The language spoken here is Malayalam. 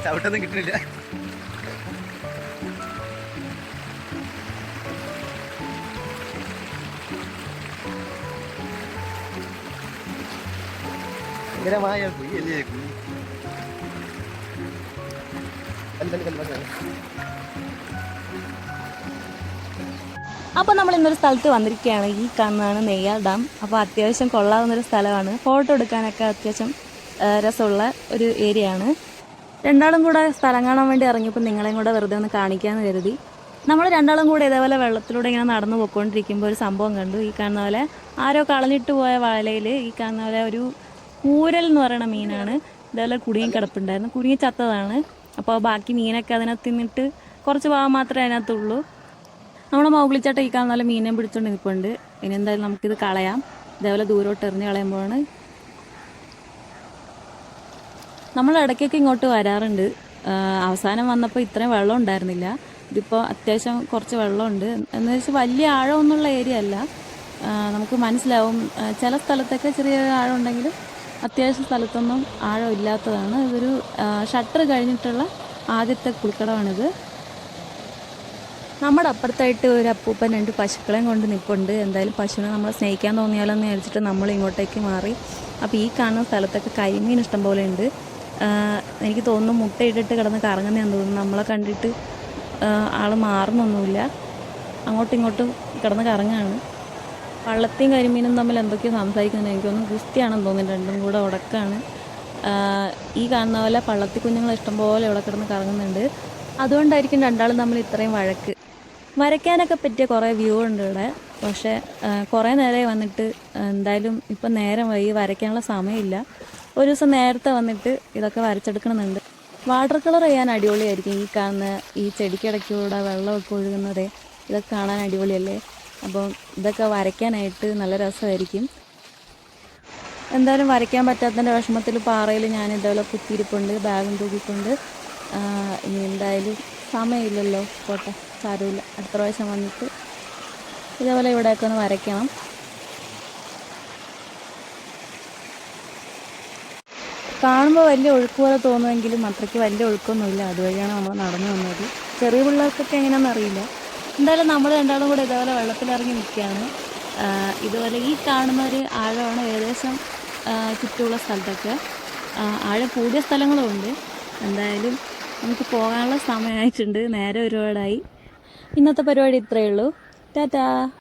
ചവിട്ടൊന്നും കിട്ടില്ല. ഭയങ്കരമായ കുഴിയല്ലേ കുഴി. അപ്പോൾ നമ്മൾ ഇന്നൊരു സ്ഥലത്ത് വന്നിരിക്കുകയാണ്. ഈ കാണുന്നതാണ് നെയ്യാർ ഡാം. അപ്പോൾ അത്യാവശ്യം കൊള്ളാവുന്നൊരു സ്ഥലമാണ്. ഫോട്ടോ എടുക്കാനൊക്കെ അത്യാവശ്യം രസമുള്ള ഒരു ഏരിയ ആണ്. രണ്ടാളും കൂടെ സ്ഥലം കാണാൻ വേണ്ടി ഇറങ്ങിയപ്പോൾ നിങ്ങളെയും കൂടെ വെറുതെ ഒന്ന് കാണിക്കാമെന്ന് കരുതി. നമ്മൾ രണ്ടാളും കൂടെ ഇതേപോലെ വെള്ളത്തിലൂടെ ഇങ്ങനെ നടന്നു പോയിക്കൊണ്ടിരിക്കുമ്പോൾ ഒരു സംഭവം കണ്ടു. ഈ കാണുന്ന പോലെ ആരോ കളഞ്ഞിട്ട് പോയ വലയിൽ ഈ കാണുന്ന പോലെ ഒരു കൂരൽ എന്ന് പറയുന്ന മീനാണ്. ഇതേപോലെ കുടുങ്ങി കിടപ്പുണ്ടായിരുന്നു. കുടുങ്ങി ചത്തതാണ്. അപ്പോൾ ബാക്കി മീനൊക്കെ അതിനകത്ത് തിന്നിട്ട് കുറച്ച് ഭാഗം മാത്രമേ അതിനകത്തുള്ളൂ. നമ്മുടെ മൗഗ്ലിച്ചാട്ടം ഈ കാണുന്ന പോലെ മീനെ പിടിച്ചുകൊണ്ട് നിൽപ്പുണ്ട്. ഇനി എന്തായാലും നമുക്കിത് കളയാം. ഇതേപോലെ ദൂരോട്ട് എറിഞ്ഞ് കളയുമ്പോഴാണ്. നമ്മൾ ഇടയ്ക്കൊക്കെ ഇങ്ങോട്ട് വരാറുണ്ട്. അവസാനം വന്നപ്പോൾ ഇത്രയും വെള്ളം ഉണ്ടായിരുന്നില്ല. ഇതിപ്പോൾ അത്യാവശ്യം കുറച്ച് വെള്ളമുണ്ട്. എന്ന് വെച്ചാൽ വലിയ ആഴമൊന്നുള്ള ഏരിയ അല്ല. നമുക്ക് മനസ്സിലാവും ചില സ്ഥലത്തൊക്കെ ചെറിയ ആഴം ഉണ്ടെങ്കിലും അത്യാവശ്യം സ്ഥലത്തൊന്നും ആഴം ഇല്ലാത്തതാണ്. ഇതൊരു ഷട്ടർ കഴിഞ്ഞിട്ടുള്ള ആദ്യത്തെ കുളിക്കടമാണിത്. നമ്മുടെ അപ്പുറത്തായിട്ട് ഒരു അപ്പൂപ്പൻ 2 പശുക്കളെയും കൊണ്ട് നിൽപ്പുണ്ട്. എന്തായാലും പശുവിനെ നമ്മളെ സ്നേഹിക്കാൻ തോന്നിയാലോന്ന് വിചാരിച്ചിട്ട് നമ്മൾ ഇങ്ങോട്ടേക്ക് മാറി. അപ്പോൾ ഈ കാണുന്ന സ്ഥലത്തൊക്കെ കരിമീൻ ഇഷ്ടം പോലെ ഉണ്ട്. എനിക്ക് തോന്നുന്നു മുട്ടയിട്ടിട്ട് കിടന്ന് കറങ്ങുന്നതെന്ന് തോന്നുന്നു. നമ്മളെ കണ്ടിട്ട് ആൾ മാറുന്നൊന്നുമില്ല, അങ്ങോട്ടും ഇങ്ങോട്ടും കിടന്ന് കറങ്ങാണ്. വള്ളത്തെയും കരിമീനും തമ്മിൽ എന്തൊക്കെയോ സംസാരിക്കുന്നത്. എനിക്കൊന്നും ഗുസ്തിയാണെന്ന് തോന്നുന്നു. രണ്ടും കൂടെ ഉടക്കാണ്. ഈ കാണുന്ന പോലെ പള്ളത്തി കുഞ്ഞുങ്ങൾ ഇഷ്ടംപോലെ ഇവിടെ കിടന്ന് കറങ്ങുന്നുണ്ട്. അതുകൊണ്ടായിരിക്കും രണ്ടാളും തമ്മിൽ ഇത്രയും വഴക്ക്. വരയ്ക്കാനൊക്കെ പറ്റിയ കുറേ വ്യൂ ഉണ്ട് ഇവിടെ. പക്ഷേ കുറേ നേരമായി വന്നിട്ട് എന്തായാലും ഇപ്പം നേരം വൈകി, വരയ്ക്കാനുള്ള സമയമില്ല. ഒരു ദിവസം നേരത്തെ വന്നിട്ട് ഇതൊക്കെ വരച്ചെടുക്കണമെന്നുണ്ട്. വാട്ടർ കളർ ചെയ്യാൻ അടിപൊളിയായിരിക്കും. ഈ കാണുന്ന ഈ ചെടിക്കിടയ്ക്കൂടെ വെള്ളമൊക്കെ ഒഴുകുന്നത് ഇതൊക്കെ കാണാൻ അടിപൊളിയല്ലേ. അപ്പം ഇതൊക്കെ വരയ്ക്കാനായിട്ട് നല്ല രസമായിരിക്കും. എന്തായാലും വരയ്ക്കാൻ പറ്റാത്തതിൻ്റെ വിഷമത്തിൽ പാറയിൽ ഞാൻ ഇതേപോലെ കുത്തിയിരിപ്പുണ്ട്, ബാഗും തൂക്കിക്കൊണ്ട്. ഇനി എന്തായാലും സമയമില്ലല്ലോ, പോട്ടെ, സാരമില്ല. അടുത്ത പ്രാവശ്യം വന്നിട്ട് ഇതേപോലെ ഇവിടെയൊക്കെ ഒന്ന് വരയ്ക്കണം. കാണുമ്പോൾ വലിയ ഒഴുക്ക് പോലെ തോന്നുമെങ്കിലും അത്രയ്ക്ക് വലിയ ഒഴുക്കൊന്നുമില്ല. അതുവഴിയാണ് നമ്മൾ നടന്നു വന്നത്. ചെറിയ പിള്ളേർക്കൊക്കെ എങ്ങനെയാണെന്ന് അറിയില്ല. എന്തായാലും നമ്മൾ രണ്ടാളും കൂടെ ഇതേപോലെ വെള്ളത്തിലിറങ്ങി നിൽക്കുകയാണ്. ഇതുപോലെ ഈ കാണുന്ന ഒരു ആഴമാണ് ഏകദേശം ചുറ്റുമുള്ള സ്ഥലത്തൊക്കെ. ആഴം കൂടിയ സ്ഥലങ്ങളുമുണ്ട്. എന്തായാലും നമുക്ക് പോകാനുള്ള സമയമായിട്ടുണ്ട്. നേരെ ഒരുപാടായി. ഇന്നത്തെ പരിപാടി ഇത്രയേ ഉള്ളൂ. ടാറ്റാ.